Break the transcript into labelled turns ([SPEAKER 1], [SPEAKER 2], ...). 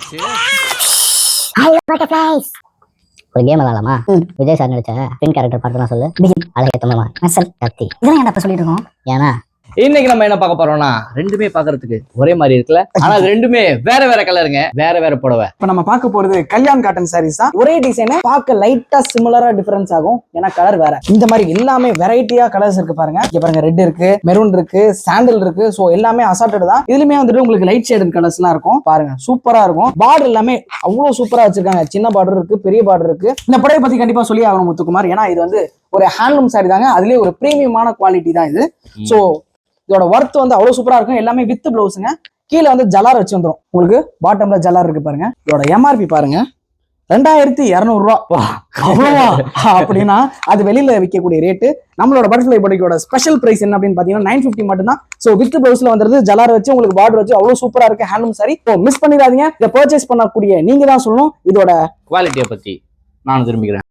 [SPEAKER 1] ஒரு game விளாடலாமா? Vijay sir நடிச்ச பின் character பார்த்து சொல்லு. அழகிய தமிழ் மசல் கத்தி. இதெல்லாம் ஏன்டா சொல்லிட்டு இருக்கோம்? ஏன்னா
[SPEAKER 2] இன்னைக்கு நம்ம என்ன பார்க்க போறோம்னா, ரெண்டுமே பாக்குறதுக்கு ஒரே மாதிரி இருக்குல்ல, ஆனா அது ரெண்டுமே வேற வேற கலருங்க, வேற வேற புடவை.
[SPEAKER 3] இப்ப நம்ம பார்க்க போறது கல்யாண் காட்டன் சாரீஸ் தான். ஒரே டிசைன் பார்க்க லைட்டா சிமிலரா டிஃபரன்ஸ் ஆகும், ஏன்னா கலர் வேற. இந்த மாதிரி எல்லாமே வெரைட்டியா கலர்ஸ் இருக்கு பாருங்க. இங்க பாருங்க, ரெட் இருக்கு, மெரூன் இருக்கு, சாண்டல் இருக்கு. சோ எல்லாமே அசார்டட் தான். இதுலயுமே வந்துட்டு உங்களுக்கு லைட் ஷேடட் கலர்ஸ் எல்லாம் இருக்கும் பாருங்க, சூப்பரா இருக்கும். பார்டர் எல்லாமே அவ்வளவு சூப்பரா வச்சிருக்காங்க. சின்ன பார்டர் இருக்கு, பெரிய பார்டர் இருக்கு. இந்த புடவை பத்தி கண்டிப்பா சொல்லி ஆகணும் முத்துக்குமார், ஏன்னா இது வந்து ஒரு ஹேண்ட்லூம் சாரி தாங்க. அதுலயே ஒரு பிரீமியமான குவாலிட்டி தான் இது. சோ இதோட ஒர்த் வந்து அவ்வளவு சூப்பரா இருக்கும். எல்லாமே வித் பிளவுஸுங்க. கீழே வந்து ஜலார் வச்சு வந்துடும் உங்களுக்கு. பாட்டம்ல ஜலார் இருக்கு பாருங்க. இதோட எம்ஆர்பி பாருங்க, 2200 ரூபா. அவ்வளவா அப்படின்னா அது வெளியில விற்கக்கூடிய ரேட்டு. நம்மளோட பட்டர்ஃப்ளை பொட்டிக்கோட ஸ்பெஷல் பிரைஸ் என்ன அப்படின்னு பாத்தீங்கன்னா 950 மட்டும் தான். சோ வித் பிளவுஸ்ல வந்துருது, ஜலார் வச்சு உங்களுக்கு பார்டர் வச்சு அவ்வளவு சூப்பரா இருக்கு ஹேண்ட்லூம் சாரி. மிஸ் பண்ணிடாதீங்க. இதை பர்ச்சேஸ் பண்ணக்கூடிய நீங்க தான் சொல்லணும் இதோட
[SPEAKER 2] குவாலிட்டியை பத்தி. நான் திரும்பிக்கிறேன்.